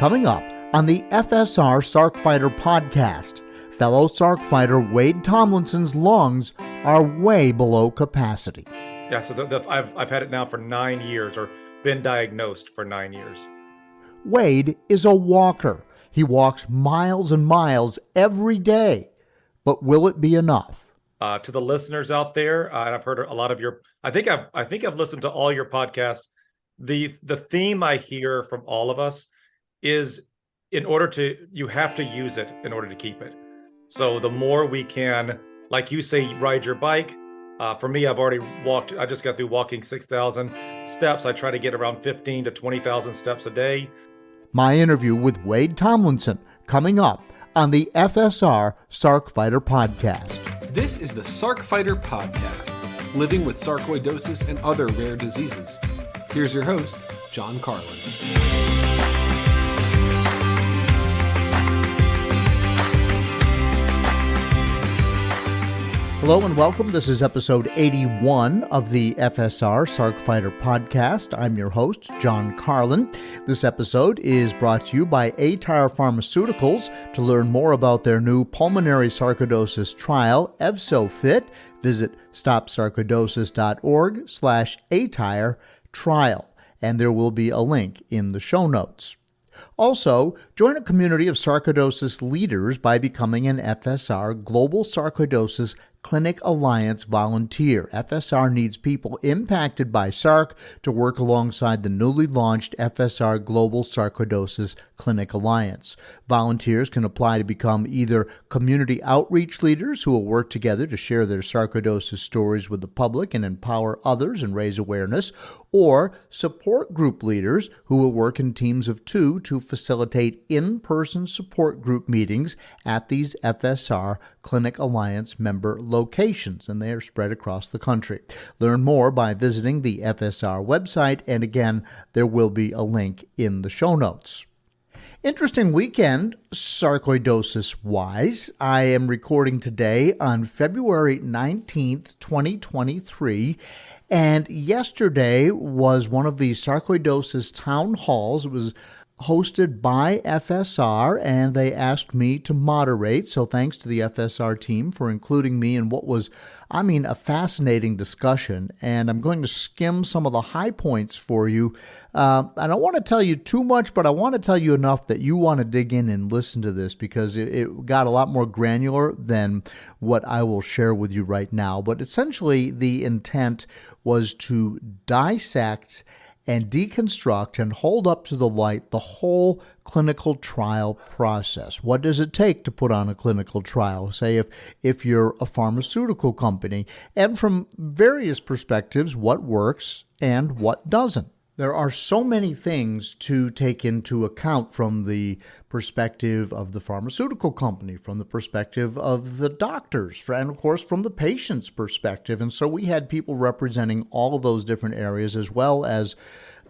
Coming up on the FSR Sarc Fighter podcast, fellow Sarc Fighter Wade Tomlinson's lungs are way below capacity. Yeah, so I've had it now for 9 years, or been diagnosed for 9 years. Wade is a walker. He walks miles and miles every day. But will it be enough? To the listeners out there, and I've heard a lot of your. I think I've listened to all your podcasts. The theme I hear from all of us is you have to use it in order to keep it. So the more we can, like you say, ride your bike. For me, I've already walked. I just got through walking 6,000 steps. I try to get around 15 to 20,000 steps a day. My interview with Wade Tomlinson coming up on the FSR Sarc Fighter podcast. This is the Sarc Fighter podcast, living with sarcoidosis and other rare diseases. Here's your host, John Carlin. Hello and welcome. This is episode 81 of the FSR Sarc Fighter podcast. I'm your host, John Carlin. This episode is brought to you by Atyre Pharmaceuticals. To learn more about their new pulmonary sarcoidosis trial, EVSOFIT, visit stopsarcoidosis.org/Atyre trial, and there will be a link in the show notes. Also, join a community of sarcoidosis leaders by becoming an FSR Global Sarcoidosis Clinic Alliance volunteer. FSR needs people impacted by Sarc to work alongside the newly launched FSR Global Sarcoidosis Clinic Alliance. Volunteers can apply to become either community outreach leaders who will work together to share their sarcoidosis stories with the public and empower others and raise awareness, or support group leaders who will work in teams of 2 to facilitate in-person support group meetings at these FSR Clinic Alliance member locations, and they are spread across the country. Learn more by visiting the FSR website, and again, there will be a link in the show notes. Interesting weekend, sarcoidosis-wise. I am recording today on February 19th, 2023, and yesterday was one of the sarcoidosis town halls. It was hosted by FSR, and they asked me to moderate. So thanks to the FSR team for including me in what was, a fascinating discussion. And I'm going to skim some of the high points for you. I don't want to tell you too much, but I want to tell you enough that you want to dig in and listen to this, because it got a lot more granular than what I will share with you right now. But essentially, the intent was to dissect and deconstruct and hold up to the light the whole clinical trial process. What does it take to put on a clinical trial? Say if you're a pharmaceutical company, and from various perspectives, what works and what doesn't. There are so many things to take into account from the perspective of the pharmaceutical company, from the perspective of the doctors, and of course from the patient's perspective. And so we had people representing all of those different areas, as well as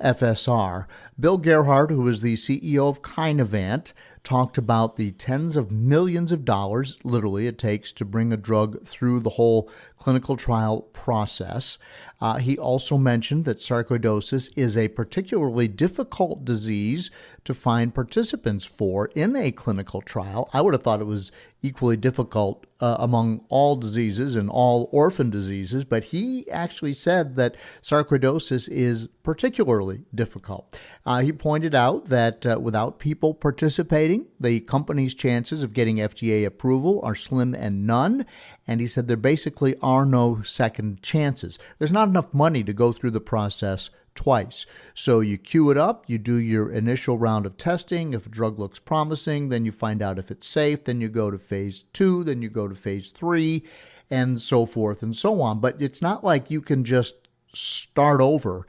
FSR. Bill Gerhardt, who is the CEO of Kinevant, talked about the tens of millions of dollars, literally, it takes to bring a drug through the whole clinical trial process. He also mentioned that sarcoidosis is a particularly difficult disease to find participants for in a clinical trial. I would have thought it was equally difficult among all diseases and all orphan diseases, but he actually said that sarcoidosis is particularly difficult. He pointed out that without people participating, the company's chances of getting FDA approval are slim and none, and he said there basically are no second chances. There's not enough money to go through the process twice. So you queue it up, you do your initial round of testing. If a drug looks promising, then you find out if it's safe, then you go to phase 2, then you go to phase 3, and so forth and so on. But it's not like you can just start over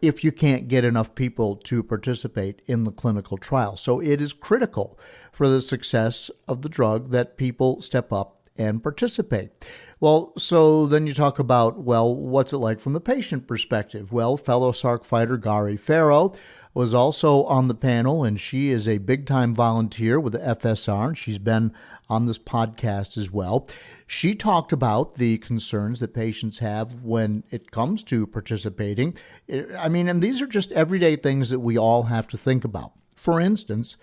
if you can't get enough people to participate in the clinical trial. So it is critical for the success of the drug that people step up and participate. Well, so then you talk about, what's it like from the patient perspective? Well, fellow Sarc fighter Gary Farrow was also on the panel, and she is a big-time volunteer with the FSR, and she's been on this podcast as well. She talked about the concerns that patients have when it comes to participating. And these are just everyday things that we all have to think about. For instance,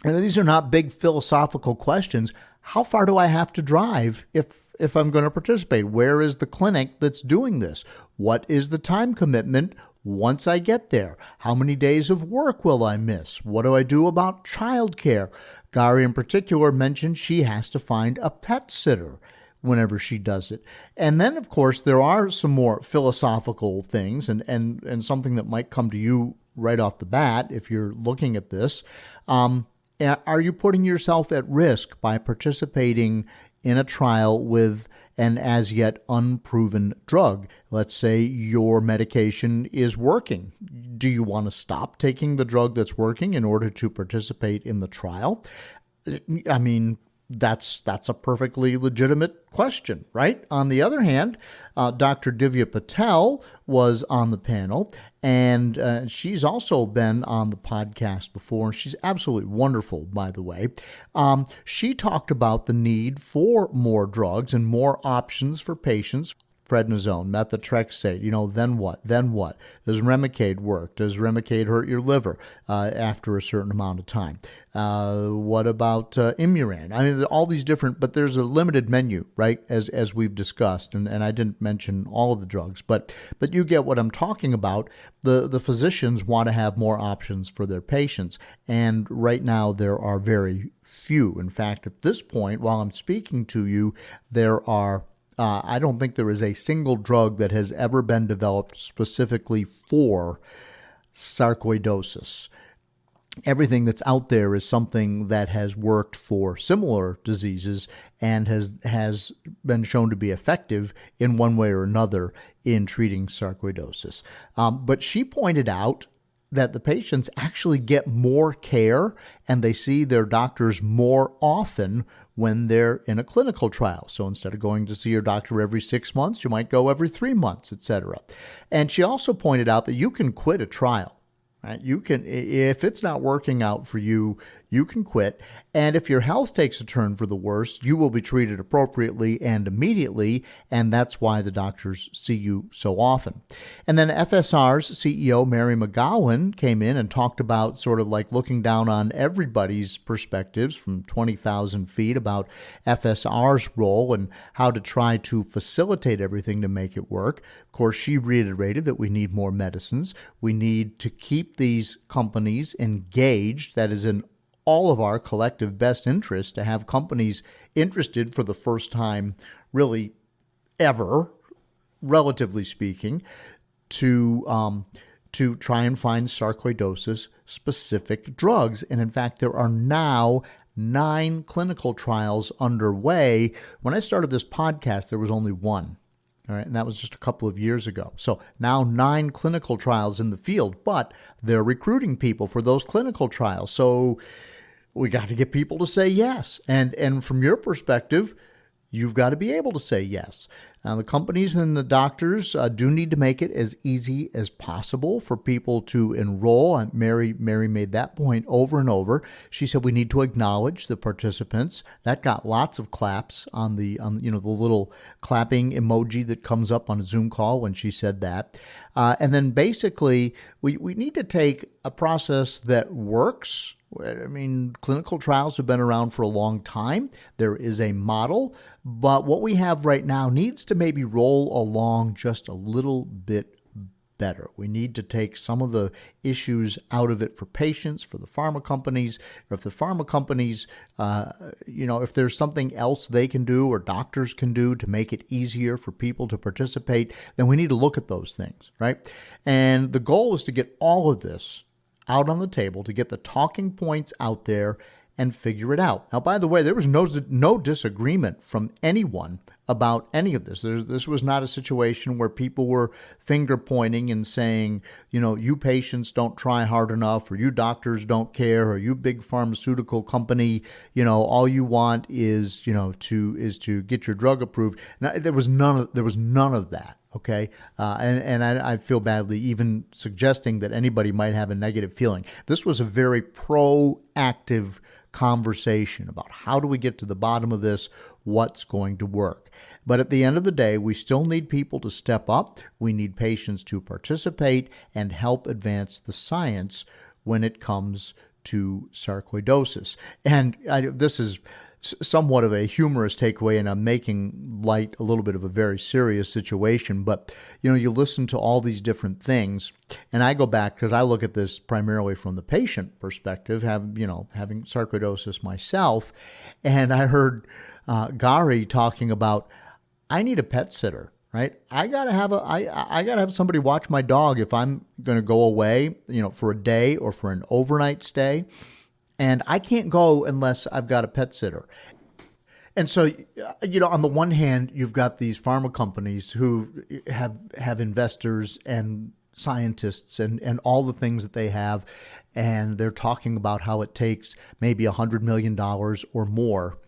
and these are not big philosophical questions. How far do I have to drive if I'm going to participate? Where is the clinic that's doing this? What is the time commitment once I get there? How many days of work will I miss? What do I do about childcare? Gary in particular mentioned she has to find a pet sitter whenever she does it. And then, of course, there are some more philosophical things and something that might come to you right off the bat if you're looking at this. Are you putting yourself at risk by participating in a trial with an as yet unproven drug? Let's say your medication is working. Do you want to stop taking the drug that's working in order to participate in the trial? I mean, that's a perfectly legitimate question, right? On the other hand, Dr. Divya Patel was on the panel, and she's also been on the podcast before. She's absolutely wonderful, by the way. She talked about the need for more drugs and more options for patients. Prednisone, methotrexate, then what? Does Remicade work? Does Remicade hurt your liver after a certain amount of time? What about Imuran? I mean, all these different, but there's a limited menu, right, as we've discussed, and I didn't mention all of the drugs, but you get what I'm talking about. The physicians want to have more options for their patients, and right now there are very few. In fact, at this point, while I'm speaking to you, there are I don't think there is a single drug that has ever been developed specifically for sarcoidosis. Everything that's out there is something that has worked for similar diseases and has been shown to be effective in one way or another in treating sarcoidosis. But she pointed out that the patients actually get more care and they see their doctors more often when they're in a clinical trial. So instead of going to see your doctor every 6 months, you might go every 3 months, etc. And she also pointed out that you can quit a trial. Right? You can, if it's not working out for you, you can quit. And if your health takes a turn for the worse, you will be treated appropriately and immediately. And that's why the doctors see you so often. And then FSR's CEO, Mary McGowan, came in and talked about sort of like looking down on everybody's perspectives from 20,000 feet about FSR's role and how to try to facilitate everything to make it work. Of course, she reiterated that we need more medicines. We need to keep these companies engaged. That is in all of our collective best interest to have companies interested for the first time, really ever, relatively speaking, to try and find sarcoidosis specific drugs. And in fact, there are now 9 clinical trials underway. When I started this podcast, there was only one. All right, and that was just a couple of years ago. So now 9 clinical trials in the field, but they're recruiting people for those clinical trials. So we got to get people to say yes. And from your perspective, you've got to be able to say yes. Now, the companies and the doctors do need to make it as easy as possible for people to enroll. And Mary made that point over and over. She said we need to acknowledge the participants. That got lots of claps on the little clapping emoji that comes up on a Zoom call when she said that. And then basically, we need to take a process that works. I mean, clinical trials have been around for a long time. There is a model, but what we have right now needs to maybe roll along just a little bit better. We need to take some of the issues out of it for patients, for the pharma companies. Or if the pharma companies, if there's something else they can do or doctors can do to make it easier for people to participate, then we need to look at those things, right? And the goal is to get all of this out on the table, to get the talking points out there and figure it out. Now, by the way, there was no disagreement from anyone about any of this. This was not a situation where people were finger pointing and saying, you patients don't try hard enough, or you doctors don't care, or you big pharmaceutical company, all you want is, to get your drug approved. Now, there was none of that. Okay. And I feel badly even suggesting that anybody might have a negative feeling. This was a very proactive conversation about how do we get to the bottom of this, what's going to work. But at the end of the day, we still need people to step up. We need patients to participate and help advance the science when it comes to sarcoidosis. And this is somewhat of a humorous takeaway, and I'm making light a little bit of a very serious situation. But, you listen to all these different things, and I go back because I look at this primarily from the patient perspective, having sarcoidosis myself. And I heard Gary talking about, I need a pet sitter. Right, I gotta have somebody watch my dog if I'm gonna go away, for a day or for an overnight stay, and I can't go unless I've got a pet sitter. And so, on the one hand, you've got these pharma companies who have investors and scientists and all the things that they have, and they're talking about how it takes maybe $100 million or more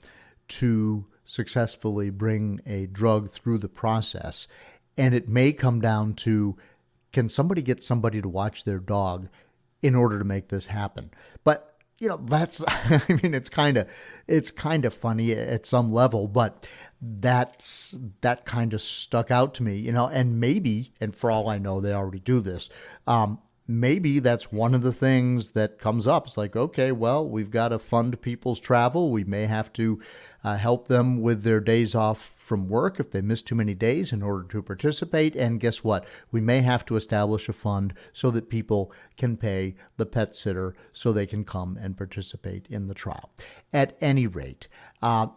to successfully bring a drug through the process. And it may come down to, can somebody get somebody to watch their dog in order to make this happen? But, that's, it's kind of funny at some level, but that kind of stuck out to me, and maybe, and for all I know, they already do this, maybe that's one of the things that comes up. It's like, okay, well, we've got to fund people's travel. We may have to help them with their days off from work if they miss too many days in order to participate. And guess what? We may have to establish a fund so that people can pay the pet sitter so they can come and participate in the trial. At any rate,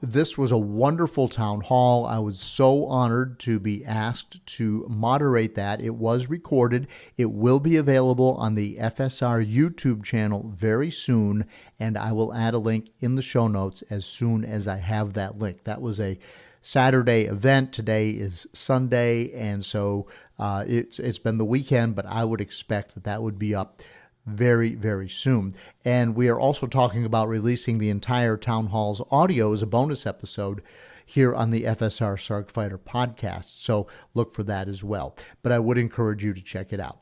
this was a wonderful town hall. I was so honored to be asked to moderate that. It was recorded. It will be available on the FSR YouTube channel very soon, and I will add a link in the show notes as soon as I have that link. That was a Saturday event. Today is Sunday, and so it's been the weekend, but I would expect that would be up very, very soon. And we are also talking about releasing the entire Town Hall's audio as a bonus episode here on the FSR Sarc Fighter podcast. So look for that as well. But I would encourage you to check it out.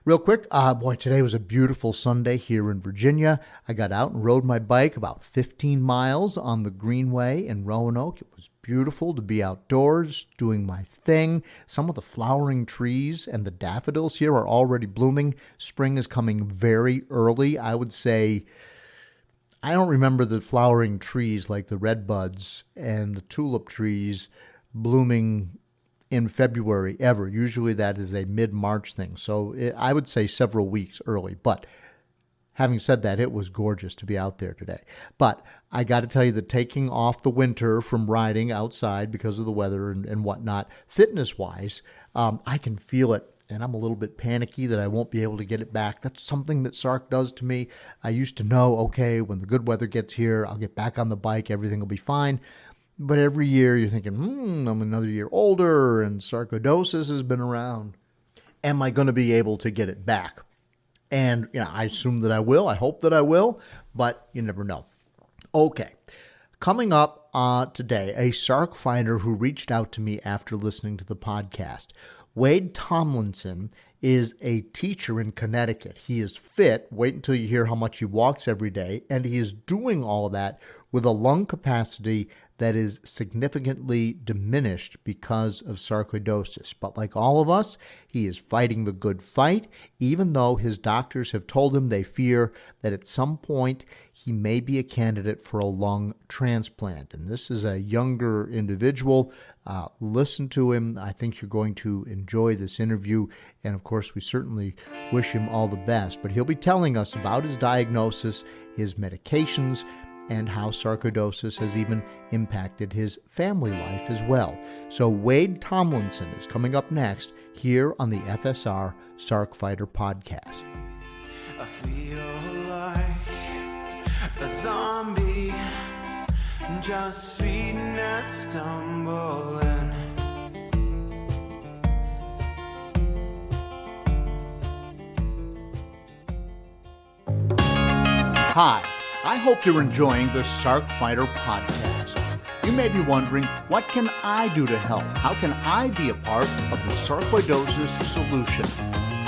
Real quick, today was a beautiful Sunday here in Virginia. I got out and rode my bike about 15 miles on the Greenway in Roanoke. It was beautiful to be outdoors doing my thing. Some of the flowering trees and the daffodils here are already blooming. Spring is coming very early. I would say, I don't remember the flowering trees like the redbuds and the tulip trees blooming in February ever. Usually that is a mid-March thing. So I would say several weeks early. But having said that, it was gorgeous to be out there today. But I got to tell you that taking off the winter from riding outside because of the weather and whatnot, fitness-wise, I can feel it. And I'm a little bit panicky that I won't be able to get it back. That's something that Sarc does to me. I used to know, okay, when the good weather gets here, I'll get back on the bike. Everything will be fine. But every year you're thinking, I'm another year older and sarcoidosis has been around. Am I going to be able to get it back? And I assume that I will. I hope that I will, but you never know. Okay. Coming up today, a Sarc Fighter who reached out to me after listening to the podcast. Wade Tomlinson is a teacher in Connecticut. He is fit. Wait until you hear how much he walks every day. And he is doing all of that with a lung capacity that is significantly diminished because of sarcoidosis. But like all of us, he is fighting the good fight, even though his doctors have told him they fear that at some point he may be a candidate for a lung transplant. And this is a younger individual. Listen to him. I think you're going to enjoy this interview. And of course, we certainly wish him all the best. But he'll be telling us about his diagnosis, his medications, and how sarcoidosis has even impacted his family life as well. So Wade Tomlinson is coming up next here on the FSR Sarc Fighter podcast. I feel like a zombie, just feeding and stumbling. Hi. I hope you're enjoying the Sarc Fighter podcast. You may be wondering, what can I do to help? How can I be a part of the sarcoidosis solution?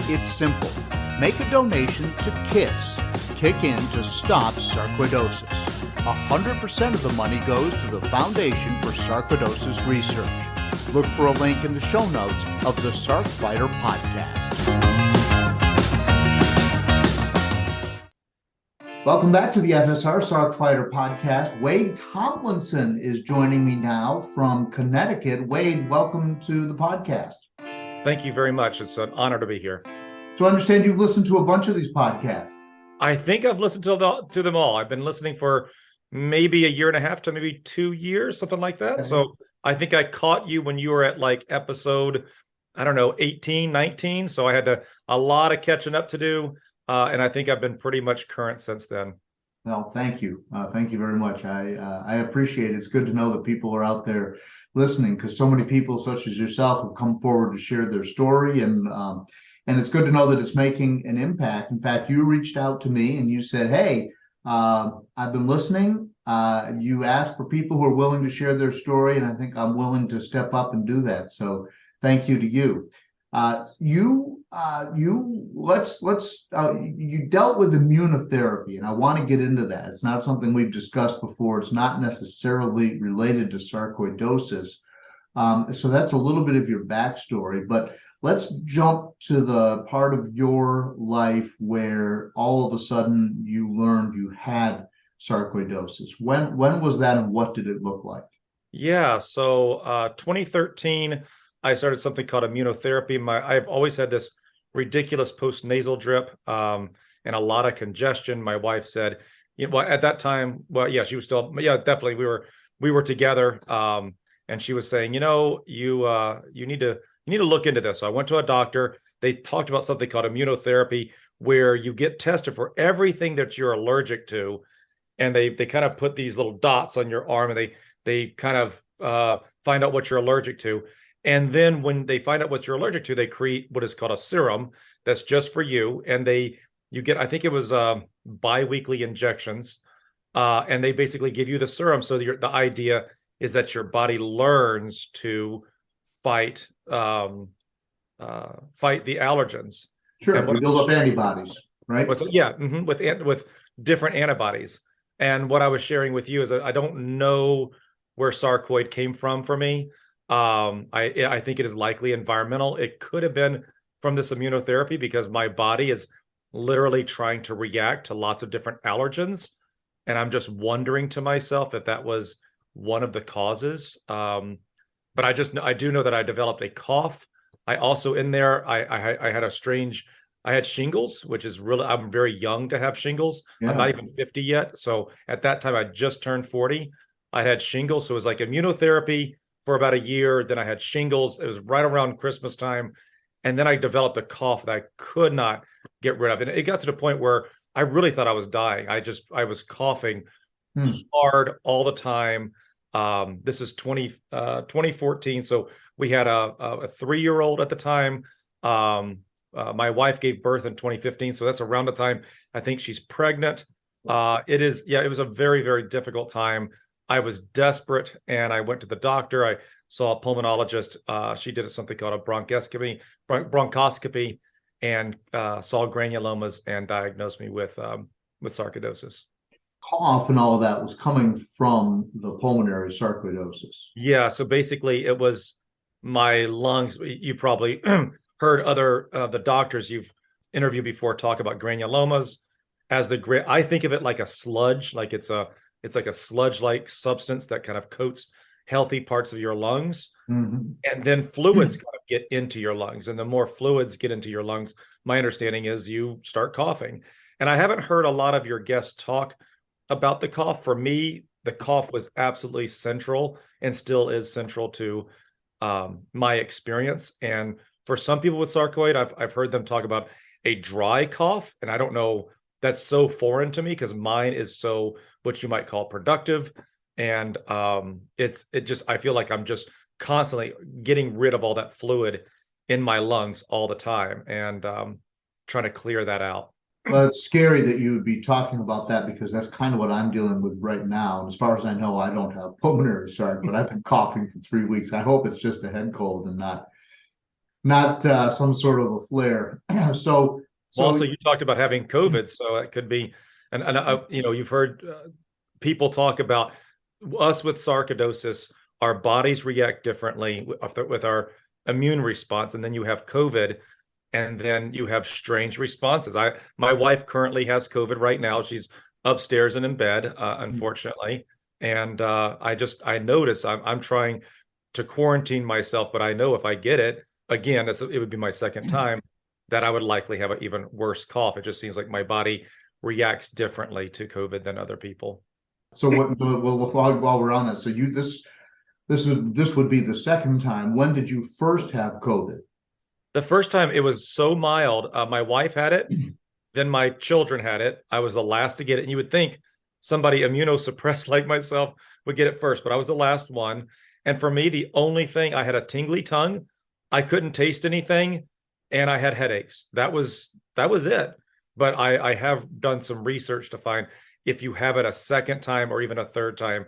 It's simple. Make a donation to KISS, Kick In to Stop Sarcoidosis. 100% of the money goes to the Foundation for Sarcoidosis Research. Look for a link in the show notes of the Sarc Fighter podcast. Welcome back to the FSR Sarc Fighter podcast. Wade Tomlinson is joining me now from Connecticut. Wade, welcome to the podcast. Thank you very much. It's an honor to be here. So I understand you've listened to a bunch of these podcasts. I think I've listened to them all. I've been listening for maybe a year and a half to maybe 2 years, something like that. So I think I caught you when you were at like episode, I don't know, 18, 19. So I had a lot of catching up to do. And I think I've been pretty much current since then. Well, thank you. Thank you very much. I appreciate it. It's good to know that people are out there listening, because so many people such as yourself have come forward to share their story. And it's good to know that it's making an impact. In fact, you reached out to me and you said, hey, I've been listening. You asked for people who are willing to share their story, and I think I'm willing to step up and do that. So thank you to you. You dealt with immunotherapy, and I want to get into that. It's not something we've discussed before. It's not necessarily related to sarcoidosis. So that's a little bit of your backstory, but let's jump to the part of your life where all of a sudden you learned you had sarcoidosis. When was that, and what did it look like? Yeah, so 2013, I started something called immunotherapy. I've always had this ridiculous post-nasal drip and a lot of congestion. My wife said, at that time, she was still, definitely we were together. And she was saying, you need to look into this. So I went to a doctor. They talked about something called immunotherapy, where you get tested for everything that you're allergic to. And they kind of put these little dots on your arm, and they kind of find out what you're allergic to. And then when they find out what you're allergic to, they create what is called a serum that's just for you. And you get, I think it was biweekly injections. And they basically give you the serum. So the idea is that your body learns to fight the allergens. Sure, we build up antibodies, right? With different antibodies. And what I was sharing with you is that I don't know where sarcoid came from for me. I think it is likely environmental. It could have been from this immunotherapy, because my body is literally trying to react to lots of different allergens. And I'm just wondering to myself if that was one of the causes. But I do know that I developed a cough. I also I had shingles, which is really, I'm very young to have shingles. Yeah. I'm not even 50 yet. So at that time, I just turned 40. I had shingles. So it was like immunotherapy for about a year. Then I had shingles. It was right around Christmas time. And then I developed a cough that I could not get rid of. And it got to the point where I really thought I was dying. I was coughing hard all the time. This is 2014. So we had a 3-year-old at the time. My wife gave birth in 2015. So that's around the time I think she's pregnant. It was a very, very difficult time. I was desperate, and I went to the doctor. I saw a pulmonologist. She did something called a bronchoscopy, and saw granulomas and diagnosed me with sarcoidosis. Cough and all of that was coming from the pulmonary sarcoidosis. Yeah, so basically it was my lungs. You probably heard other the doctors you've interviewed before talk about granulomas as I think of it like a sludge, like it's like a sludge-like substance that kind of coats healthy parts of your lungs. Mm-hmm. And then fluids kind of get into your lungs. And the more fluids get into your lungs, my understanding is you start coughing. And I haven't heard a lot of your guests talk about the cough. For me, the cough was absolutely central and still is central to my experience. And for some people with sarcoid, I've heard them talk about a dry cough. And I don't know, that's so foreign to me, because mine is so what you might call productive. And I feel like I'm just constantly getting rid of all that fluid in my lungs all the time, and trying to clear that out. Well, it's scary that you would be talking about that, because that's kind of what I'm dealing with right now. And as far as I know, I don't have pulmonary sarc, but I've been coughing for 3 weeks. I hope it's just a head cold and not some sort of a flare. So also, you talked about having COVID, so it could be, and you've heard people talk about us with sarcoidosis. Our bodies react differently with our immune response, and then you have COVID, and then you have strange responses. My wife currently has COVID right now. She's upstairs and in bed, unfortunately. And I notice I'm trying to quarantine myself, but I know if I get it again, it would be my second time, that I would likely have an even worse cough. It just seems like my body reacts differently to COVID than other people. So while we're on that, so this would be the second time. When did you first have COVID? The first time it was so mild. My wife had it, then my children had it. I was the last to get it. And you would think somebody immunosuppressed like myself would get it first, but I was the last one. And for me, the only thing, I had a tingly tongue, I couldn't taste anything, and I had headaches. That was it. But I have done some research to find if you have it a second time or even a third time,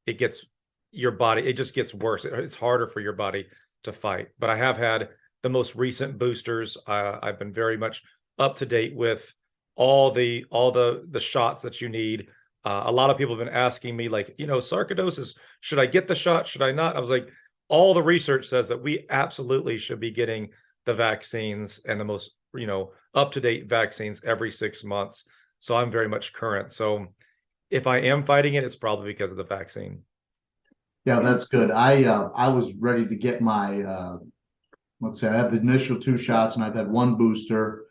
it just gets worse. It's harder for your body to fight. But I have had the most recent boosters. I've been very much up to date with all the shots that you need. A lot of people have been asking me, like, sarcoidosis, should I get the shot? Should I not? I was like, all the research says that we absolutely should be getting the vaccines, and the most, up-to-date vaccines every 6 months. So I'm very much current. So if I am fighting it, it's probably because of the vaccine. Yeah, that's good. I was ready to get my let's say I had the initial 2 shots and I've had 1 booster.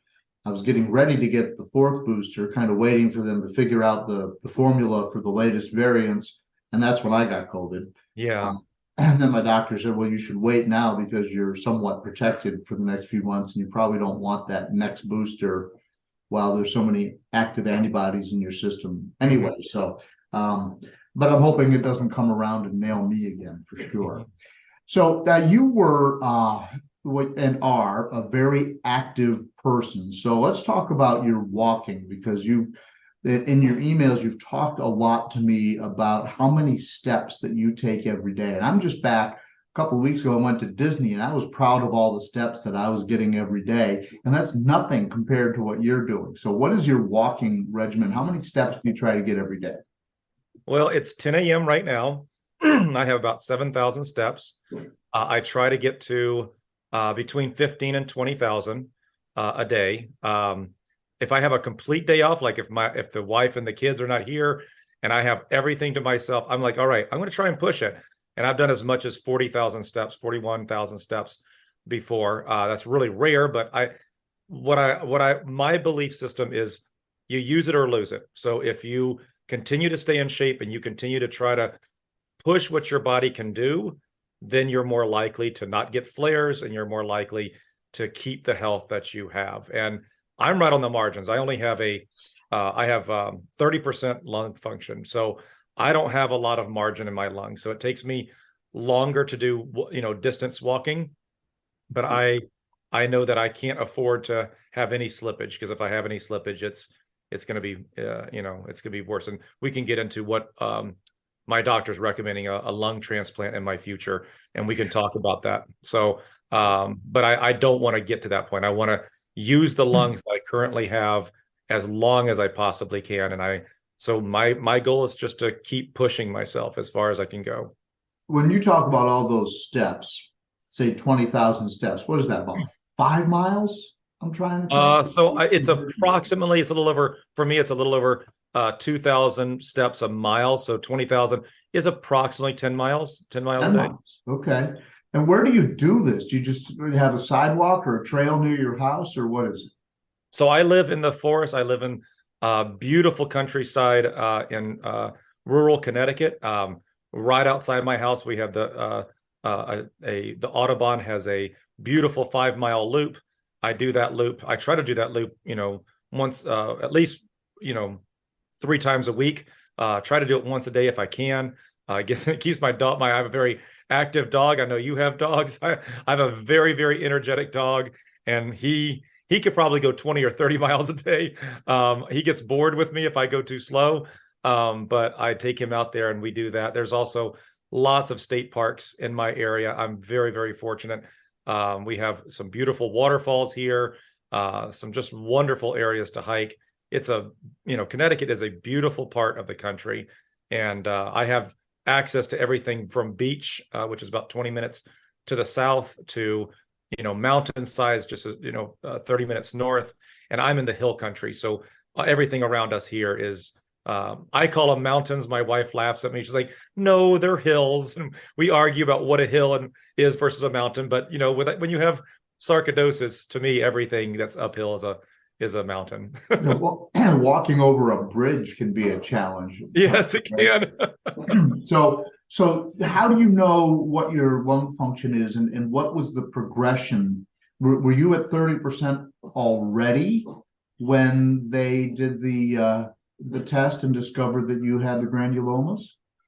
I was getting ready to get the 4th booster, kind of waiting for them to figure out the formula for the latest variants. And that's when I got COVID. Yeah. And then my doctor said, well, you should wait now because you're somewhat protected for the next few months. And you probably don't want that next booster while there's so many active antibodies in your system anyway. So, but I'm hoping it doesn't come around and nail me again for sure. So you were and are a very active person. So let's talk about your walking, because in your emails, you've talked a lot to me about how many steps that you take every day. And I'm just back a couple of weeks ago, I went to Disney and I was proud of all the steps that I was getting every day. And that's nothing compared to what you're doing. So what is your walking regimen? How many steps do you try to get every day? Well, it's 10 a.m. right now. I have about 7,000 steps. I try to get to between 15 and 20,000 a day. If I have a complete day off, like if the wife and the kids are not here and I have everything to myself, I'm like, all right, I'm going to try and push it. And I've done as much as 40,000 steps, 41,000 steps before. That's really rare, but my belief system is you use it or lose it. So if you continue to stay in shape and you continue to try to push what your body can do, then you're more likely to not get flares and you're more likely to keep the health that you have. And I'm right on the margins. I only have I have 30% lung function. So I don't have a lot of margin in my lungs. So it takes me longer to do, distance walking, but I know that I can't afford to have any slippage, because if I have any slippage, it's going to be, it's going to be worse. And we can get into what my doctor's recommending a lung transplant in my future, and we can talk about that. So, but I don't want to get to that point. I want to use the lungs that I currently have as long as I possibly can. And so my goal is just to keep pushing myself as far as I can go. When you talk about all those steps, say 20,000 steps, what is that, about 5 miles? I'm trying to think. So it's approximately, it's a little over, for me, it's a little over 2,000 steps a mile. So 20,000 is approximately 10 miles a day. Okay. And where do you do this? Do you just have a sidewalk or a trail near your house, or what is it? So I live in the forest. I live in beautiful countryside in rural Connecticut. Right outside my house, we have the Audubon has a beautiful 5-mile loop. I do that loop. I try to do that loop, once, at least, 3 times a week. Try to do it once a day if I can. I guess it keeps my dog. I have a very active dog. I know you have dogs. I have a very, very energetic dog, and he could probably go 20 or 30 miles a day. He gets bored with me if I go too slow. But I take him out there and we do that. There's also lots of state parks in my area. I'm very, very fortunate. We have some beautiful waterfalls here, some just wonderful areas to hike. It's Connecticut is a beautiful part of the country. And I have access to everything from beach, which is about 20 minutes to the south, to, mountainsides, just, 30 minutes north. And I'm in the hill country. So everything around us here is I call them mountains. My wife laughs at me. She's like, no, they're hills. And we argue about what a hill is versus a mountain. But, when you have sarcoidosis, to me, everything that's uphill is a mountain. Walking over a bridge can be a challenge. Yes, it can. So how do you know what your lung function is, and what was the progression? Were you at 30% already when they did the test and discovered that you had the granulomas?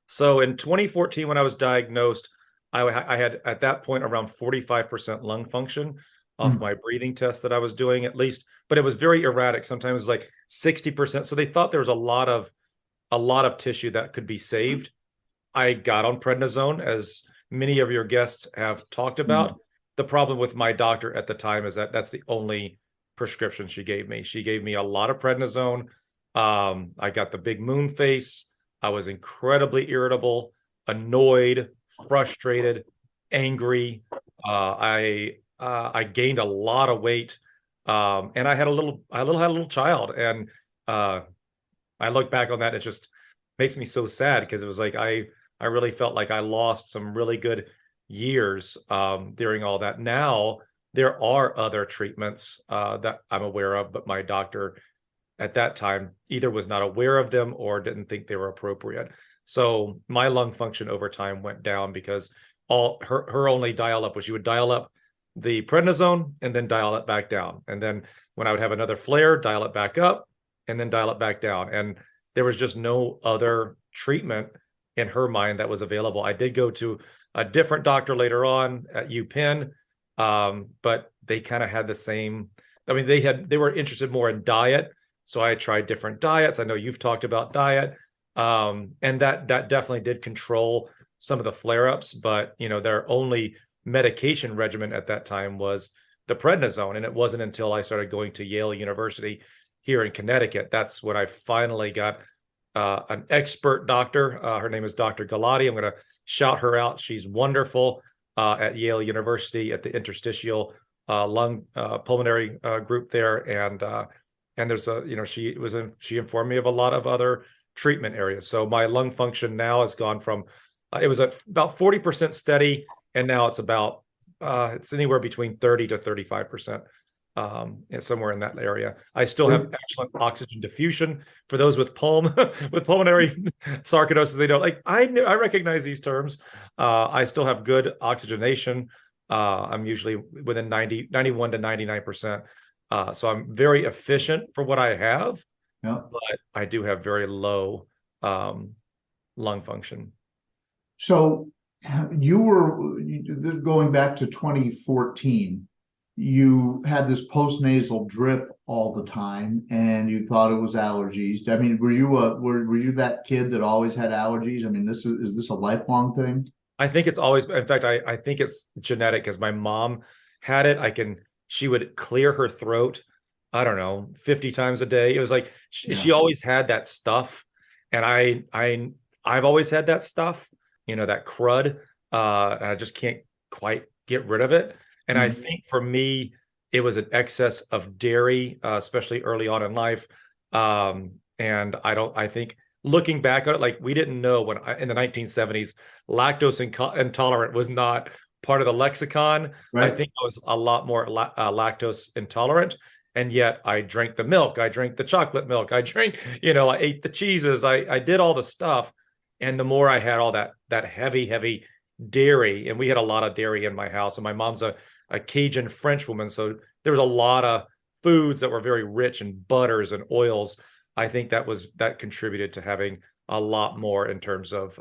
So in 2014, when I was diagnosed, I had at that point around 45% lung function off my breathing test that I was doing, at least, but it was very erratic. Sometimes it was like 60%. So they thought there was a lot of tissue that could be saved. I got on prednisone, as many of your guests have talked about. The problem with my doctor at the time is that that's the only prescription she gave me. She gave me a lot of prednisone. I got the big moon face. I was incredibly irritable, annoyed, frustrated, angry. I gained a lot of weight, and I had a little child, and I look back on that, it just makes me so sad, because it was like I really felt like I lost some really good years during all that. Now there are other treatments that I'm aware of, but my doctor at that time either was not aware of them or didn't think they were appropriate. So my lung function over time went down, because her only dial up was she would dial up the prednisone and then dial it back down. And then when I would have another flare, dial it back up and then dial it back down. And there was just no other treatment in her mind that was available. I did go to a different doctor later on at UPenn, but they kind of had the same. I mean, they were interested more in diet, so I tried different diets. I know you've talked about diet, and that definitely did control some of the flare-ups. But their only medication regimen at that time was the prednisone, and it wasn't until I started going to Yale University here in Connecticut that's when I finally got an expert doctor. Her name is Dr. Galati. I'm going to shout her out. She's wonderful at Yale University at the interstitial lung pulmonary group there, and there's she informed me of a lot of other treatment areas. So my lung function now has gone from it was at about 40% steady, and now it's about it's anywhere between 30 to 35%. Somewhere in that area. I still have excellent oxygen diffusion. For those with with pulmonary sarcoidosis, they don't like. I recognize these terms. I still have good oxygenation. I'm usually within 91 to 99%. So I'm very efficient for what I have, but I do have very low lung function. So you were going back to 2014. You had this postnasal drip all the time, and you thought it was allergies. I mean, were you that kid that always had allergies? I mean, is this a lifelong thing? I think it's always. In fact, I think it's genetic, because my mom had it. She would clear her throat, I don't know, 50 times a day. It was like she always had that stuff, and I've always had that stuff. That crud. And I just can't quite get rid of it. And I think for me, it was an excess of dairy, especially early on in life. And I think looking back on it, like, we didn't know in the 1970s, lactose intolerant was not part of the lexicon. Right. I think I was a lot more lactose intolerant. And yet I drank the milk. I drank the chocolate milk. I ate the cheeses. I did all the stuff. And the more I had all that heavy dairy, and we had a lot of dairy in my house, and my mom's a Cajun French woman, so there was a lot of foods that were very rich in butters and oils. I think that contributed to having a lot more in terms of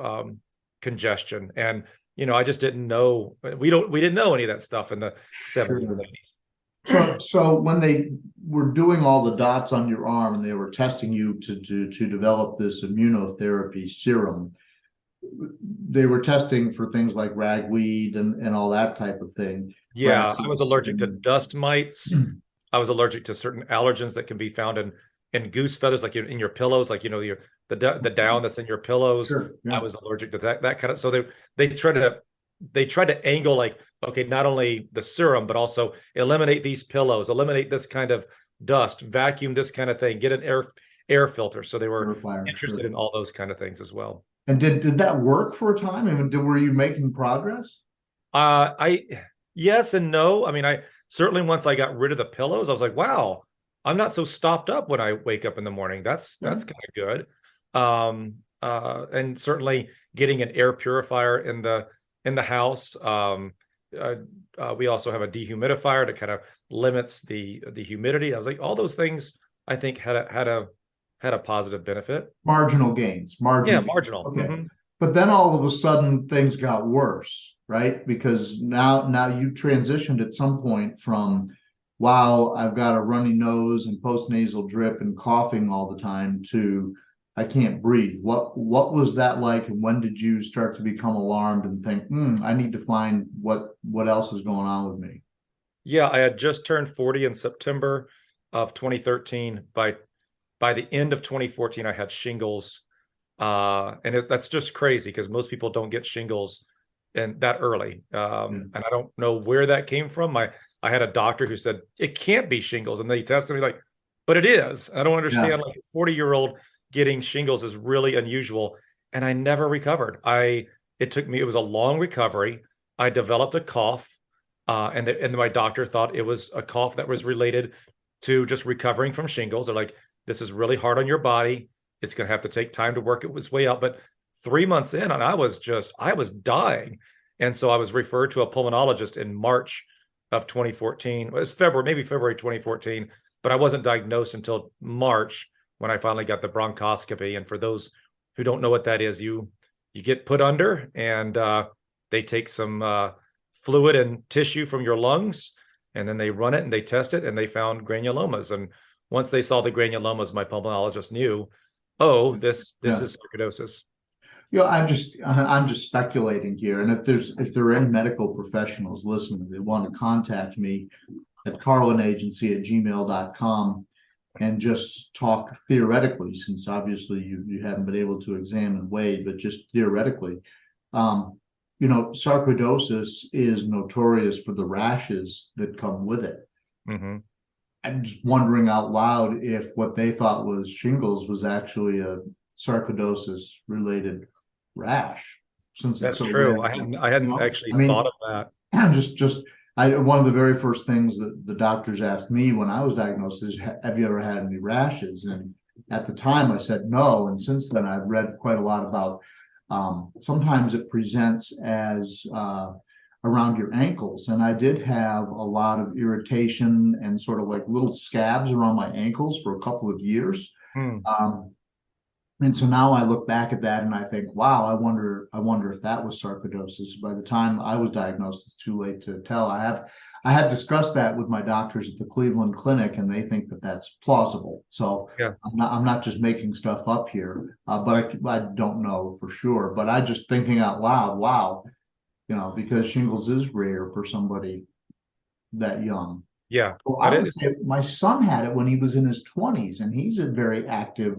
congestion. And I just didn't know. We didn't know any of that stuff in the 70s and 80s. So when they were doing all the dots on your arm and they were testing you to develop this immunotherapy serum, they were testing for things like ragweed and all that type of thing. Yeah, I was allergic to dust mites. I was allergic to certain allergens that can be found in goose feathers, like in your pillows, like the down that's in your pillows. Sure, yeah. I was allergic to that kind of. So they tried to angle, like, okay, not only the serum, but also eliminate these pillows, eliminate this kind of dust, vacuum this kind of thing, get an air filters. So they were Purifier, interested sure. in all those kind of things as well. And did that work for a time? I mean, were you making progress? I Yes and no. I mean, I certainly once I got rid of the pillows, I was like, wow, I'm not so stopped up when I wake up in the morning. That's kind of good. And certainly getting an air purifier in the house. We also have a dehumidifier that kind of limits the humidity. I was like, all those things I think had a positive benefit. Marginal gains, Yeah, marginal gains. marginal. Okay. Mm-hmm. But then all of a sudden things got worse, right? Because now you transitioned at some point from, wow, I've got a runny nose and postnasal drip and coughing all the time, to I can't breathe. What was that like, and when did you start to become alarmed and think, I need to find what else is going on with me? Yeah, I had just turned 40 in September of 2013. By the end of 2014, I had shingles. That's just crazy because most people don't get shingles and that early. And I don't know where that came from. I had a doctor who said it can't be shingles, and they tested me like, but it is. I don't understand. Like a 40-year-old getting shingles is really unusual, and I never recovered. It was a long recovery. I developed a cough, and my doctor thought it was a cough that was related to just recovering from shingles. They're like, this is really hard on your body. It's going to have to take time to work its way out. But 3 months in, and I was dying. And so I was referred to a pulmonologist in March of 2014. It was maybe February 2014, but I wasn't diagnosed until March when I finally got the bronchoscopy. And for those who don't know what that is, you get put under, and they take some fluid and tissue from your lungs, and then they run it and they test it, and they found granulomas. And once they saw the granulomas, my pulmonologist knew, oh, this is sarcoidosis. I'm just speculating here. And if there are any medical professionals listening, they want to contact me at carlinagency@gmail.com and just talk theoretically, since obviously you haven't been able to examine Wade, but just theoretically. Sarcoidosis is notorious for the rashes that come with it. Mm-hmm. I'm just wondering out loud if what they thought was shingles was actually a sarcoidosis related rash. Since That's it's so true. rare. I hadn't actually thought of that. I'm one of the very first things that the doctors asked me when I was diagnosed is, have you ever had any rashes? And at the time I said no. And since then I've read quite a lot about, sometimes it presents as around your ankles. And I did have a lot of irritation and sort of like little scabs around my ankles for a couple of years. And so now I look back at that and I think, wow, I wonder if that was sarcoidosis. By the time I was diagnosed, it's too late to tell. I have discussed that with my doctors at the Cleveland Clinic, and they think that that's plausible. So yeah. I'm not just making stuff up here, but I don't know for sure. But I just thinking out loud, wow, because shingles is rare for somebody that young. Yeah. Well, I would say my son had it when he was in his 20s, and he's a very active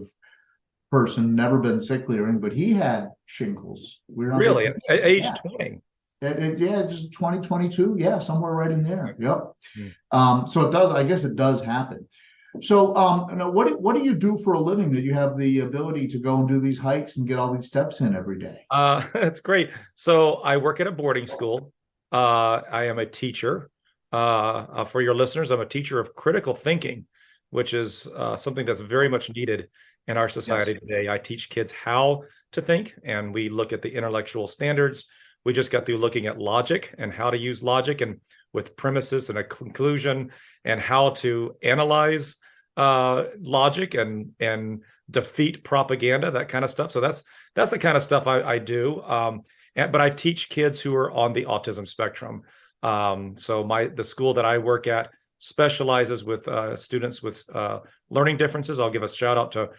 person, never been sickly or anything, but he had shingles. Really? At age 20? Yeah, just 2022. Yeah, somewhere right in there. Yep. So it does, I guess it does happen. So now what do you do for a living that you have the ability to go and do these hikes and get all these steps in every day? That's great. So I work at a boarding school. I am a teacher. For your listeners, I'm a teacher of critical thinking, which is something that's very much needed in our society today. I teach kids how to think, and we look at the intellectual standards. We just got through looking at logic and how to use logic, and with premises and a conclusion, and how to analyze logic and defeat propaganda, that kind of stuff. So that's the kind of stuff I do. But I teach kids who are on the autism spectrum. So the school that I work at specializes with students with learning differences. I'll give a shout out to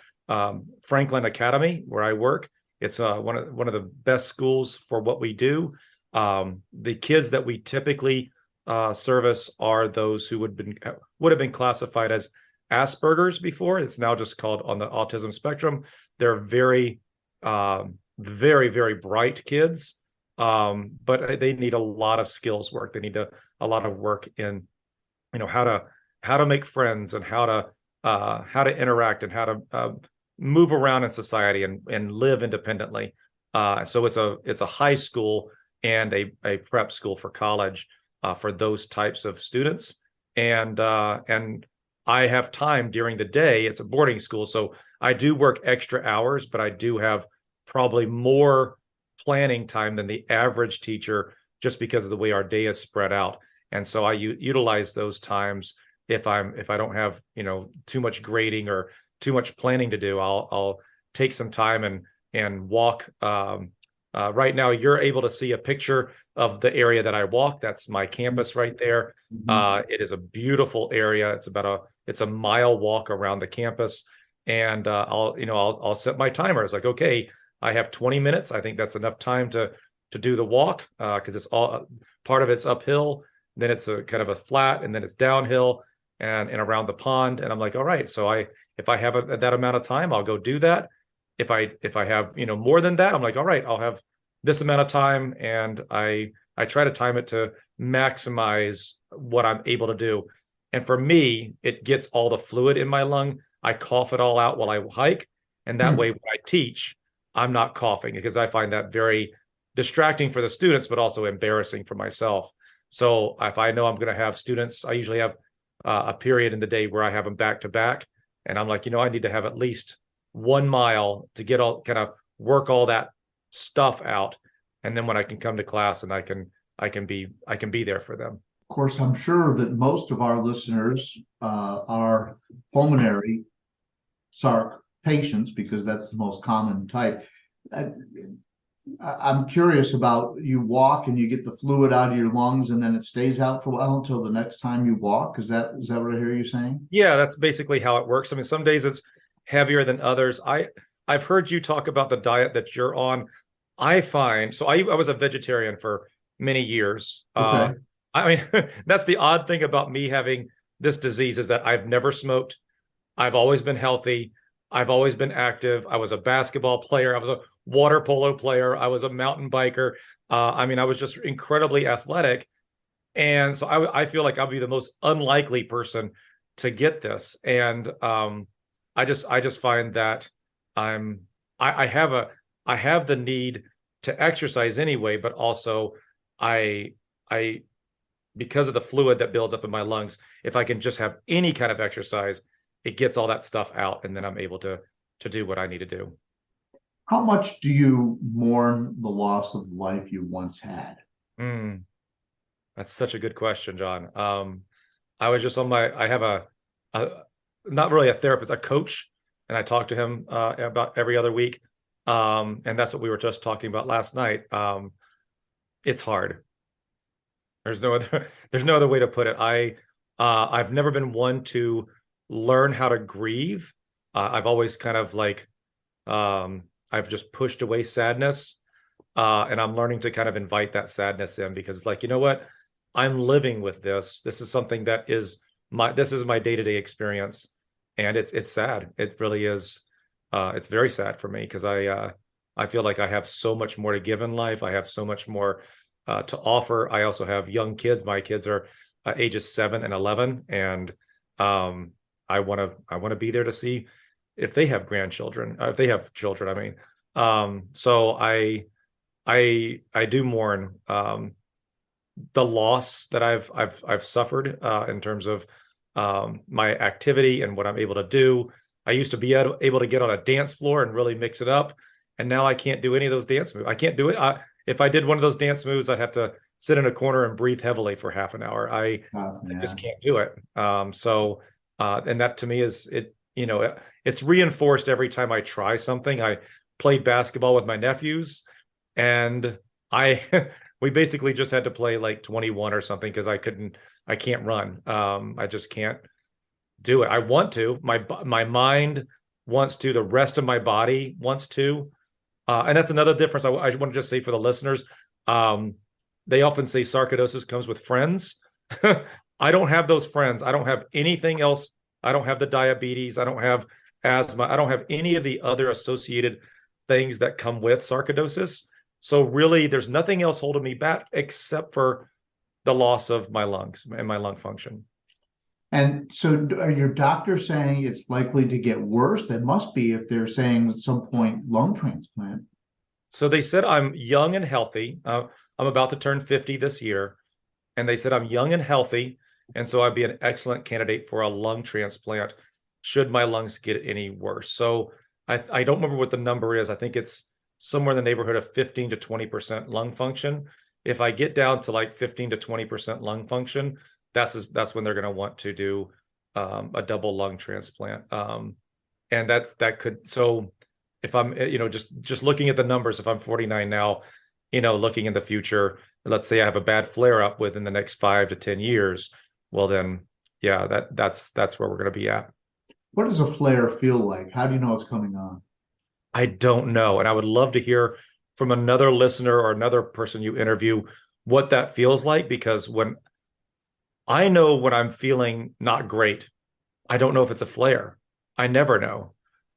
Franklin Academy, where I work. It's one of the best schools for what we do. The kids that we typically service are those who would have been classified as Asperger's before. It's now just called on the autism spectrum. They're very, very, very bright kids, but they need a lot of skills work. They need a lot of work in, how to make friends and how how to interact and how to move around in society and live independently. So it's a high school and a prep school for college for those types of students. And I have time during the day. It's a boarding school, so I do work extra hours, but I do have probably more planning time than the average teacher, just because of the way our day is spread out. And so I utilize those times. If I don't have too much grading or too much planning to do, I'll take some time and walk. Right now, you're able to see a picture of the area that I walk. That's my campus right there. It is a beautiful area. It's a mile walk around the campus, and I'll set my timer. It's like, okay, I have 20 minutes. I think that's enough time to do the walk, because it's all part of it's uphill, then it's a kind of a flat, and then it's downhill and around the pond. And I'm like, all right, so if I have that amount of time, I'll go do that. If I have more than that, I'm like, all right, I'll have this amount of time, and I try to time it to maximize what I'm able to do. And for me, it gets all the fluid in my lung. I cough it all out while I hike, and that way when I teach, I'm not coughing, because I find that very distracting for the students, but also embarrassing for myself. So if I know I'm going to have students, I usually have a period in the day where I have them back to back, and I'm like, I need to have at least 1 mile to get all kind of work all that stuff out, and then when I can come to class and I can be there for them. Of course, I'm sure that most of our listeners are pulmonary Sarc patients, because that's the most common type. I'm curious about, you walk and you get the fluid out of your lungs, and then it stays out for a while until the next time you walk. Is that what I hear you saying? Yeah, that's basically how it works. I mean, some days it's heavier than others. I've heard you talk about the diet that you're on. I find, so I was a vegetarian for many years. Okay. I mean, that's the odd thing about me having this disease, is that I've never smoked. I've always been healthy. I've always been active. I was a basketball player. I was a water polo player. I was a mountain biker. I mean, I was just incredibly athletic. And so I feel like I'll be the most unlikely person to get this. And I just find that I have the need to exercise anyway, but also I because of the fluid that builds up in my lungs, if I can just have any kind of exercise, it gets all that stuff out, and then I'm able to do what I need to do. How much do you mourn the loss of life you once had? That's such a good question, John. I was just I have a not really a therapist, a coach, and I talk to him about every other week. And that's what we were just talking about last night. It's hard. There's no other way to put it. I've never been one to learn how to grieve. I've always kind of like, I've just pushed away sadness. And I'm learning to kind of invite that sadness in, because like, you know what? I'm living with this. This is something that is my day-to-day experience. And it's sad. It really is. It's very sad for me, because I feel like I have so much more to give in life. I have so much more to offer. I also have young kids. My kids are ages 7 and 11, and I want to be there to see if they have grandchildren, if they have children. I mean, so I do mourn the loss that I've suffered in terms of my activity and what I'm able to do. I used to be able to get on a dance floor and really mix it up, and now I can't do any of those dance moves. I can't do it. If I did one of those dance moves, I'd have to sit in a corner and breathe heavily for half an hour. I just can't do it. And that to me is it's reinforced every time I try something. I played basketball with my nephews, and we basically just had to play like 21 or something, because I can't run. I just can't do it. I want to. My mind wants to. The rest of my body wants to. And that's another difference. I want to just say for the listeners, they often say sarcoidosis comes with friends. I don't have those friends. I don't have anything else. I don't have the diabetes. I don't have asthma. I don't have any of the other associated things that come with sarcoidosis. So really, there's nothing else holding me back except for the loss of my lungs and my lung function. And so are your doctors saying it's likely to get worse? They must be if they're saying at some point lung transplant. So they said I'm young and healthy. I'm about to turn 50 this year. And they said I'm young and healthy. And so I'd be an excellent candidate for a lung transplant should my lungs get any worse. So I don't remember what the number is. I think it's somewhere in the neighborhood of 15 to 20% lung function. If I get down to like 15 to 20% lung function, that's when they're going to want to do a double lung transplant. And that could, so if I'm, just looking at the numbers, if I'm 49 now, looking in the future, let's say I have a bad flare up within the next 5 to 10 years, well then, yeah, that's where we're going to be at. What does a flare feel like? How do you know it's coming on? I don't know. And I would love to hear from another listener or another person you interview what that feels like, because when I'm feeling not great, I don't know if it's a flare. I never know.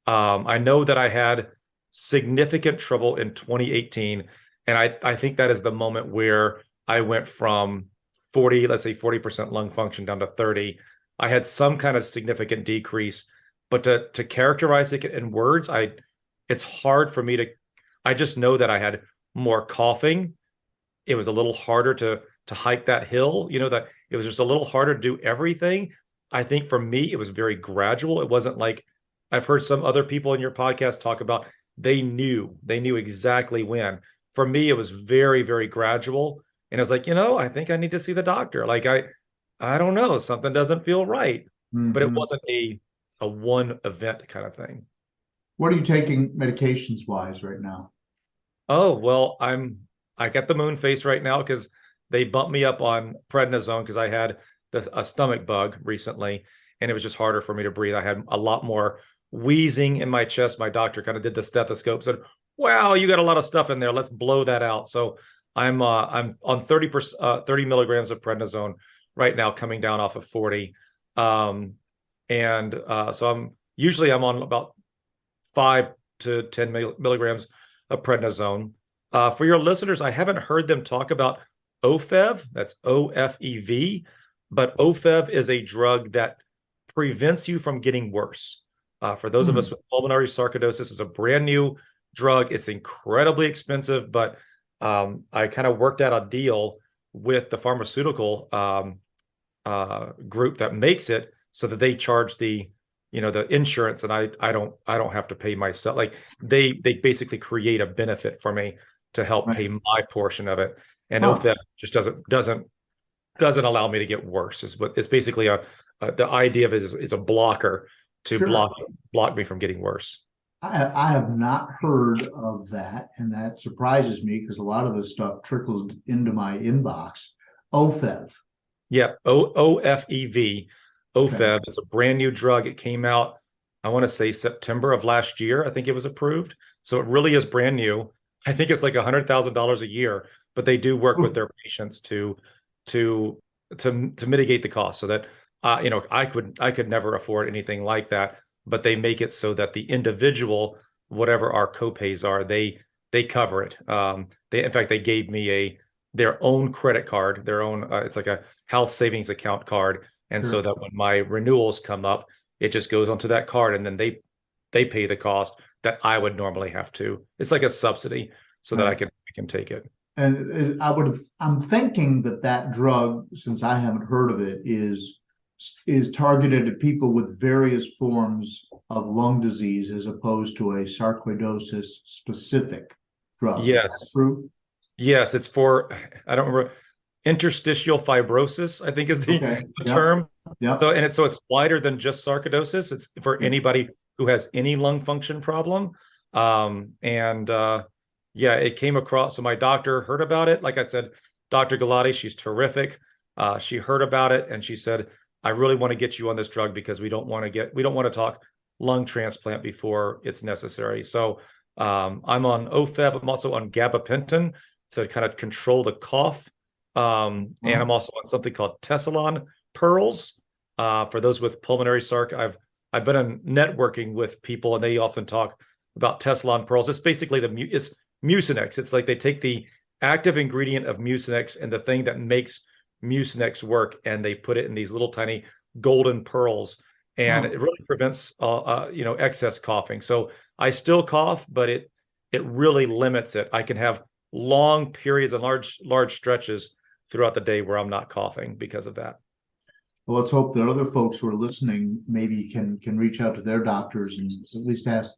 I know that I had significant trouble in 2018. And I think that is the moment where I went from 40% lung function down to 30. I had some kind of significant decrease, but to characterize it in words, it's hard for me to, I just know that I had more coughing. It was a little harder to hike that hill, that it was just a little harder to do everything. I think for me, it was very gradual. It wasn't like I've heard some other people in your podcast talk about they knew exactly when. For me, it was very, very gradual. And I was like, I think I need to see the doctor. Like, I don't know, something doesn't feel right. But it wasn't a one event kind of thing. What are you taking medications wise right now? Oh, well, I got the moon face right now because they bumped me up on prednisone because I had a stomach bug recently, and it was just harder for me to breathe. I had a lot more wheezing in my chest. My doctor kind of did the stethoscope, said, "Wow, you got a lot of stuff in there. Let's blow that out." So I'm on 30 milligrams of prednisone right now, coming down off of 40. So I'm on about 5 to 10 milligrams of prednisone. For your listeners, I haven't heard them talk about OFEV. That's OFEV, but OFEV is a drug that prevents you from getting worse. For those of us with pulmonary sarcoidosis, it's a brand new drug. It's incredibly expensive, but I kind of worked out a deal with the pharmaceutical group that makes it so that they charge the insurance, and I don't have to pay myself. Like they basically create a benefit for me to help pay my portion of it. And OFEV just doesn't allow me to get worse. It's basically the idea of it is a blocker to block me from getting worse. I have not heard of that, and that surprises me because a lot of this stuff trickles into my inbox. OFEV. Yeah, OFEV. OFEV. Okay. It's a brand new drug. It came out, I want to say September of last year. I think it was approved. So it really is brand new. I think it's like $100,000 a year, but they do work with their patients to mitigate the cost so that I could never afford anything like that, but they make it so that the individual, whatever our copays are, they cover it. In fact, they gave me their own credit card, their own it's like a health savings account card. And so that when my renewals come up, it just goes onto that card, and then they pay the cost that I would normally have to. It's like a subsidy so that I can take it. And I'm thinking that drug, since I haven't heard of it, is targeted at people with various forms of lung disease as opposed to a sarcoidosis specific drug. Yes. Yes, it's for, I don't remember, interstitial fibrosis, I think is the term. Yeah. So it's wider than just sarcoidosis. It's for anybody who has any lung function problem. It came across. So my doctor heard about it. Like I said, Dr. Galati, she's terrific. She heard about it and she said, "I really want to get you on this drug because we don't want to talk lung transplant before it's necessary." So I'm on OFEV. I'm also on gabapentin to kind of control the cough. And I'm also on something called Tessalon pearls. For those with pulmonary sarc, I've been in networking with people, and they often talk about Tessalon pearls. It's basically it's Mucinex. It's like they take the active ingredient of Mucinex and the thing that makes Mucinex work, and they put it in these little tiny golden pearls, and Oh. it really prevents excess coughing. So I still cough, but it really limits it. I can have long periods and large stretches throughout the day where I'm not coughing because of that. Well, let's hope that other folks who are listening maybe can reach out to their doctors and at least ask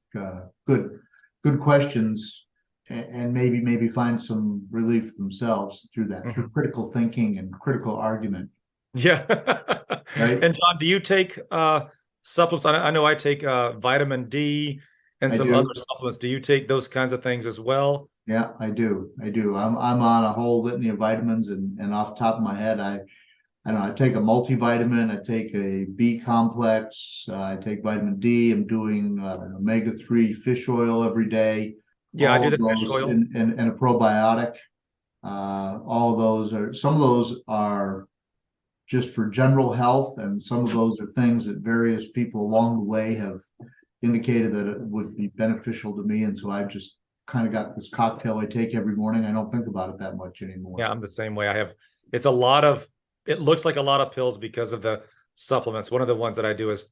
good questions, and maybe find some relief themselves through that, through critical thinking and critical argument. Yeah. Right. And John, do you take supplements? I know I take vitamin D and I some do. other supplements. Do you take those kinds of things as well? Yeah, I do. I'm on a whole litany of vitamins, and off the top of my head, I don't know, I take a multivitamin, I take a B complex, I take vitamin D, I'm doing omega-3 fish oil every day. Yeah, I do All the of fish those, oil. and a probiotic. All of those some of those are just for general health, and some of those are things that various people along the way have indicated that it would be beneficial to me. And so I've just kind of got this cocktail I take every morning. I don't think about it that much anymore. Yeah, I'm the same way. It looks like a lot of pills because of the supplements. One of the ones that I do is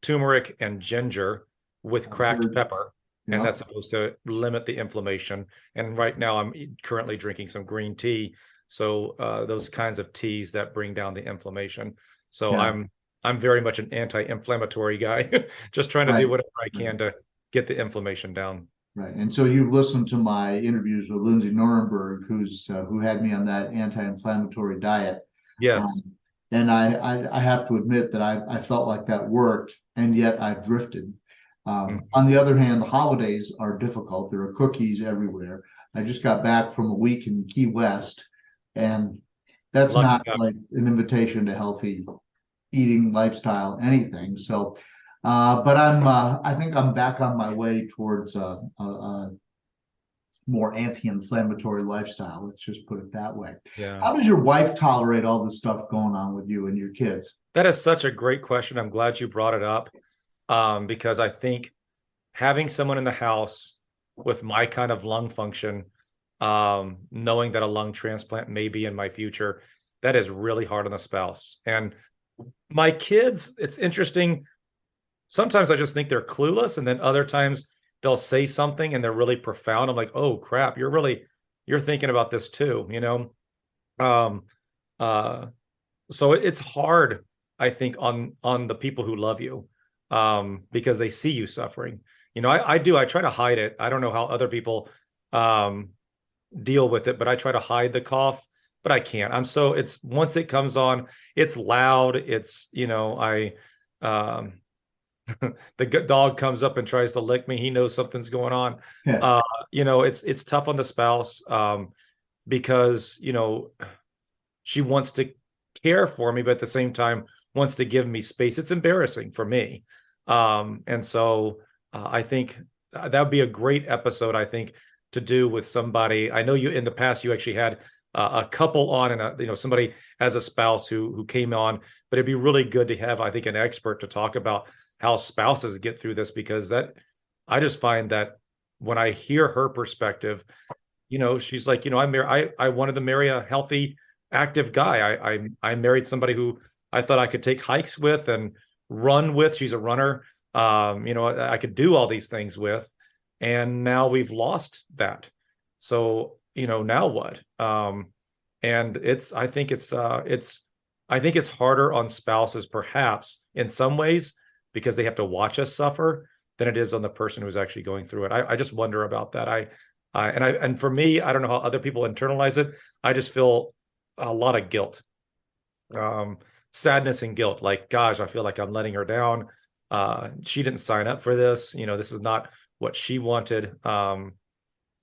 turmeric and ginger with cracked pepper. And that's supposed to limit the inflammation. And right now I'm currently drinking some green tea. So those kinds of teas that bring down the inflammation. So I'm very much an anti-inflammatory guy, just trying to do whatever I can to get the inflammation down. Right. And so you've listened to my interviews with Lindsay Nuremberg, who had me on that anti-inflammatory diet. Yes. And I have to admit that I felt like that worked, and yet I've drifted. On the other hand, the holidays are difficult. There are cookies everywhere. I just got back from a week in Key West, and that's not like an invitation to healthy eating lifestyle, anything. So, but I think I'm back on my way towards a more anti-inflammatory lifestyle. Let's just put it that way. Yeah. How does your wife tolerate all the stuff going on with you and your kids? That is such a great question. I'm glad you brought it up, because I think having someone in the house with my kind of lung function, knowing that a lung transplant may be in my future, that is really hard on the spouse. And my kids, it's interesting. Sometimes I just think they're clueless, and then other times they'll say something and they're really profound. I'm like, oh crap, you're thinking about this too, so it's hard, I think, on the people who love you, because they see you suffering. I try to hide it. I don't know how other people deal with it, but I try to hide the cough, but I can't. It's once it comes on, it's loud. It's, the dog comes up and tries to lick me. He knows something's going on. Yeah. It's tough on the spouse, because, she wants to care for me, but at the same time wants to give me space. It's embarrassing for me. And so I think that would be a great episode, I think, to do with somebody. I know you in the past, you actually had a couple on, and somebody as a spouse who came on, but it'd be really good to have, I think, an expert to talk about how spouses get through this, because I just find that when I hear her perspective, she's like, I wanted to marry a healthy, active guy. I married somebody who I thought I could take hikes with and run with. She's a runner. I could do all these things with, and now we've lost that. So, now what? And I think it's harder on spouses, perhaps in some ways, because they have to watch us suffer, than it is on the person who's actually going through it. I just wonder about that. And for me, I don't know how other people internalize it. I just feel a lot of guilt, sadness and guilt. Like, gosh, I feel like I'm letting her down. She didn't sign up for this. This is not what she wanted. And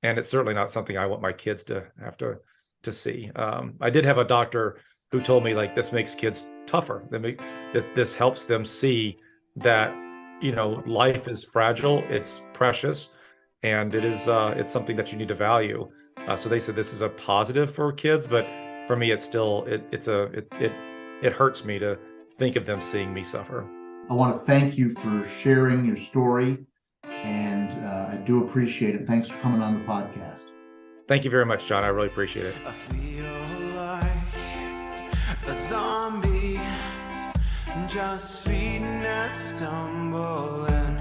it's certainly not something I want my kids to have to see. I did have a doctor who told me, like, this makes kids tougher. This helps them see that, life is fragile, it's precious, and it's something that you need to value. So they said this is a positive for kids, but for me, it's still, it hurts me to think of them seeing me suffer. I want to thank you for sharing your story, and I do appreciate it. Thanks for coming on the podcast. Thank you very much, John. I really appreciate it. I feel like a zombie, just feeding and stumbling.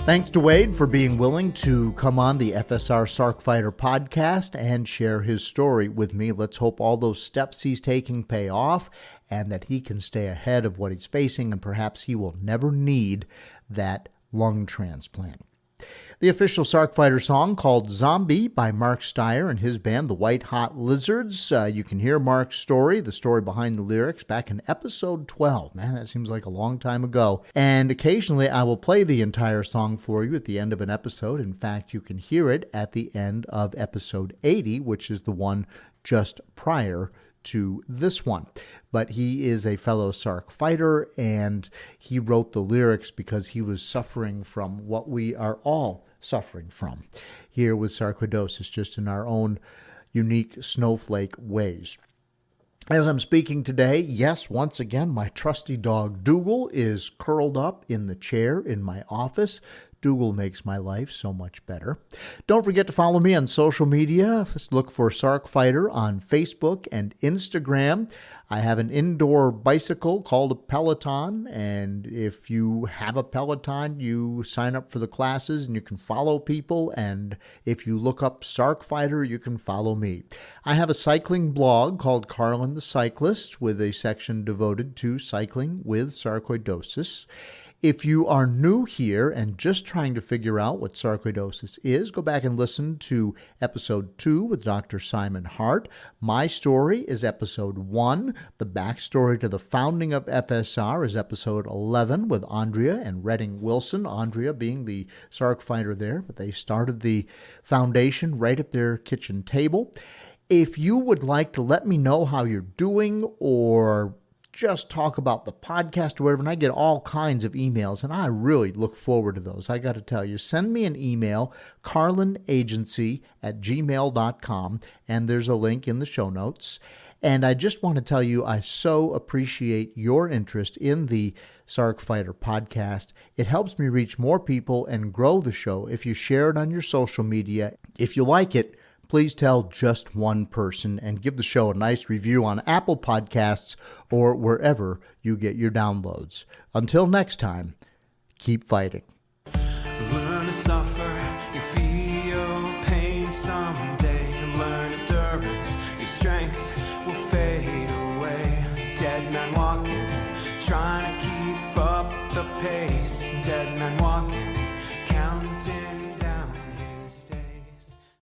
Thanks to Wade for being willing to come on the FSR Sarc Fighter podcast and share his story with me. Let's hope all those steps he's taking pay off and that he can stay ahead of what he's facing, and perhaps he will never need that lung transplant. The official Sarc Fighter song called Zombie by Mark Steyer and his band, the White Hot Lizards. You can hear Mark's story, the story behind the lyrics, back in episode 12. Man, that seems like a long time ago. And occasionally I will play the entire song for you at the end of an episode. In fact, you can hear it at the end of episode 80, which is the one just prior to this one. But he is a fellow Sarc fighter, and he wrote the lyrics because he was suffering from what we are all suffering from here with sarcoidosis, just in our own unique snowflake ways. As I'm speaking today, yes, once again, my trusty dog Dougal is curled up in the chair in my office. Dougal makes my life so much better. Don't forget to follow me on social media. Just look for Sarc Fighter on Facebook and Instagram. I have an indoor bicycle called a Peloton, and if you have a Peloton, you sign up for the classes and you can follow people, and if you look up Sarc Fighter, you can follow me. I have a cycling blog called Carlin the Cyclist with a section devoted to cycling with sarcoidosis. If you are new here and just trying to figure out what sarcoidosis is, go back and listen to episode 2 with Dr. Simon Hart. My story is episode 1. The backstory to the founding of FSR is episode 11 with Andrea and Redding Wilson. Andrea being the Sarc fighter there, but they started the foundation right at their kitchen table. If you would like to let me know how you're doing, or just talk about the podcast or whatever, and I get all kinds of emails, and I really look forward to those. I got to tell you, send me an email, carlinagency@gmail.com, and there's a link in the show notes. And I just want to tell you, I so appreciate your interest in the Sarc Fighter podcast. It helps me reach more people and grow the show if you share it on your social media. If you like it, please tell just one person and give the show a nice review on Apple Podcasts or wherever you get your downloads. Until next time, keep fighting. Learn to suffer, you feel pain someday. Learn endurance, your strength will fade away. Dead men walk